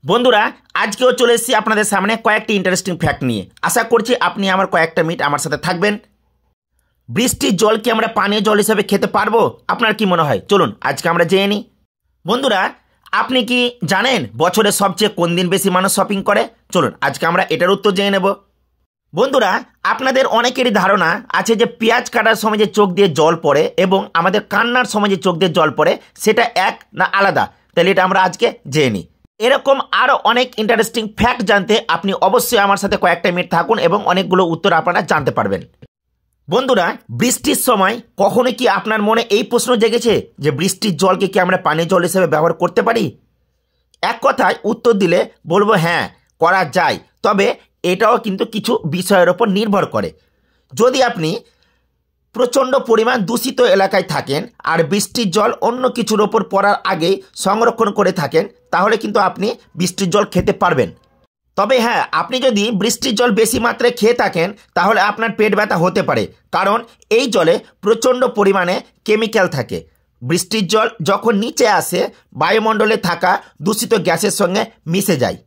বন্ধুরা আজকেও চলে এসেছি আপনাদের সামনে কয়েকটি ইন্টারেস্টিং ফ্যাক্ট নিয়ে। আশা করছি আপনি আমার কয়েকটা মিনিট আমার সাথে থাকবেন। বৃষ্টির জল কি আমরা পানীয় জল হিসেবে খেতে পারবো? আপনার কি মনে হয়? চলুন আজকে আমরা জেনে নিই। বন্ধুরা আপনি কি জানেন বছরে সবচেয়ে কোন দিন বেশি মানুষ শপিং করে? চলুন আজকে আমরা এটার উত্তর জেনে নেব। বন্ধুরা আপনাদের অনেকেরই ধারণা আছে যে পেঁয়াজ কাটার সময় যে চোখ দিয়ে জল পড়ে এবং আমাদের কান্নার সময় যে চোখ দিয়ে জল পড়ে সেটা এক না আলাদা? তাহলে এটা আমরা আজকে জেনে নিই। এরকম আরও অনেক ইন্টারেস্টিং ফ্যাক্ট জানতে আপনি অবশ্যই আমার সাথে কয়েকটা মিনিট থাকুন এবং অনেকগুলো উত্তর আপনারা জানতে পারবেন। বন্ধুরা বৃষ্টির সময় কখনো কি আপনার মনে এই প্রশ্ন জেগেছে যে বৃষ্টির জলকে কি আমরা পানীয় জল হিসেবে ব্যবহার করতে পারি? এক কথায় উত্তর দিলে বলবো হ্যাঁ, করা যায়, তবে এটাও কিন্তু কিছু বিষয়ের ওপর নির্ভর করে। যদি আপনি প্রচণ্ড পরিমাণ দূষিত এলাকায় থাকেন আর বৃষ্টির জল অন্য কিছুর ওপর পড়ার আগেই সংরক্ষণ করে থাকেন তাহলে কিন্তু আপনি বৃষ্টির জল খেতে পারবেন। তবে হ্যাঁ, আপনি যদি বৃষ্টির জল বেশি মাত্রায় খেয়ে থাকেন তাহলে আপনার পেট ব্যথা হতে পারে, কারণ এই জলে প্রচণ্ড পরিমাণে কেমিক্যাল থাকে। বৃষ্টির জল যখন নিচে আসে বায়ুমণ্ডলে থাকা দূষিত গ্যাসের সঙ্গে মিশে যায়।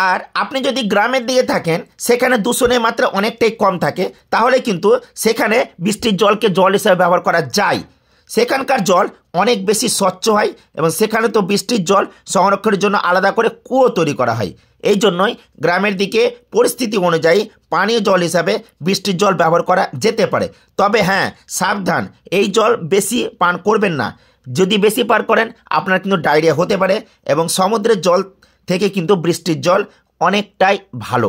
আর আপনি যদি গ্রামের দিকে থাকেন সেখানে দূষণের মাত্রা অনেকটাই কম থাকে, তাহলে কিন্তু সেখানে বৃষ্টির জলকে জল হিসেবে ব্যবহার করা যায়। সেখানকার জল অনেক বেশি স্বচ্ছ হয় এবং সেখানে তো বৃষ্টির জল সংরক্ষণের জন্য আলাদা করে কুয়ো তৈরি করা হয়। এই জন্যই গ্রামের দিকে পরিস্থিতি অনুযায়ী পানীয় জল হিসাবে বৃষ্টির জল ব্যবহার করা যেতে পারে। তবে হ্যাঁ, সাবধান, এই জল বেশি পান করবেন না। যদি বেশি পান করেন আপনার কিন্তু ডায়রিয়া হতে পারে এবং সমুদ্রের জল থেকে কিন্তু বৃষ্টির জল অনেকটাই ভালো।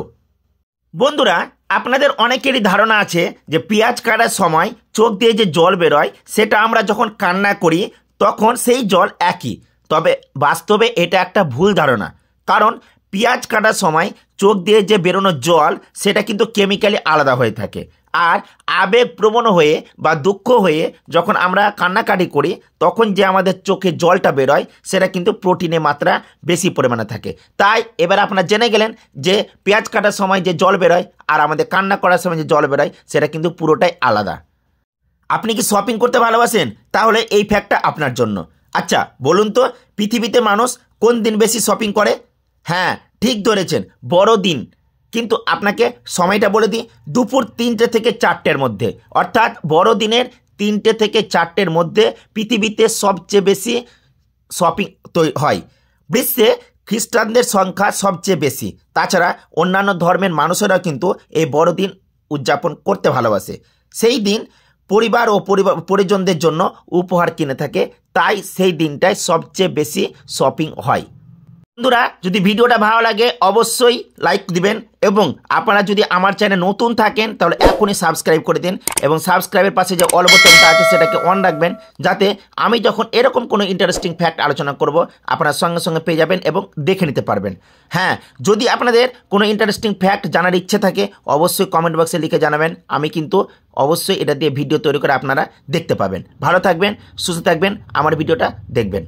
বন্ধুরা আপনাদের অনেকেরই ধারণা আছে যে পেঁয়াজ কাটার সময় চোখ দিয়ে যে জল বেরোয় সেটা আমরা যখন কান্না করি তখন সেই জল একই, তবে বাস্তবে এটা একটা ভুল ধারণা। কারণ পেঁয়াজ কাটার সময় চোখ দিয়ে যে বেরোনো জল সেটা কিন্তু কেমিক্যালি আলাদা হয়ে থাকে, আর আবেগপ্রবণ হয়ে বা দুঃখ হয়ে যখন আমরা কান্নাকাটি করি তখন যে আমাদের চোখে জলটা বেরোয় সেটা কিন্তু প্রোটিনের মাত্রা বেশি পরিমাণে থাকে। তাই এবার আপনারা জেনে গেলেন যে পেঁয়াজ কাটার সময় যে জল বেরোয় আর আমাদের কান্না করার সময় যে জল বেরোয় সেটা কিন্তু পুরোটাই আলাদা। আপনি কি শপিং করতে ভালোবাসেন? তাহলে এই ফ্যাক্টটা আপনার জন্য। আচ্ছা বলুন তো, পৃথিবীতে মানুষ কোন দিন বেশি শপিং করে? হ্যাঁ ঠিক ধরেছেন, বড়দিন। কিন্তু আপনাকে সময়টা বলে দিই, দুপুর 3টে থেকে 4টের মধ্যে, অর্থাৎ বড়দিনের 3টে থেকে 4টের মধ্যে পৃথিবীতে সবচেয়ে বেশি শপিং হয়। বিশ্বে খ্রিস্টানদের সংখ্যা সবচেয়ে বেশি। তাছাড়া অন্যান্য ধর্মের মানুষেরাও কিন্তু এই বড়দিন উদযাপন করতে ভালোবাসে। সেই দিন পরিবার ও পরিজনদের জন্য উপহার কিনে থাকে, তাই সেই দিনটায় সবচেয়ে বেশি শপিং হয়। বন্ধুরা যদি ভিডিওটা ভালো লাগে অবশ্যই লাইক দিবেন এবং আপনারা যদি আমার চ্যানেল নতুন থাকেন তাহলে এখনই সাবস্ক্রাইব করে দিন এবং সাবস্ক্রাইবের পাশে যে অল বোতামটা আছে সেটাকে অন রাখবেন, যাতে আমি যখন এরকম কোনো ইন্টারেস্টিং ফ্যাক্ট আলোচনা করব আপনারা সঙ্গে সঙ্গে পেয়ে যাবেন এবং দেখে নিতে পারবেন। হ্যাঁ, যদি আপনাদের কোনো ইন্টারেস্টিং ফ্যাক্ট জানার ইচ্ছে থাকে অবশ্যই কমেন্ট বক্সে লিখে জানাবেন, আমি কিন্তু অবশ্যই এটা দিয়ে ভিডিও তৈরি করে আপনারা দেখতে পাবেন। ভালো থাকবেন, সুস্থ থাকবেন, আমার ভিডিওটা দেখবেন।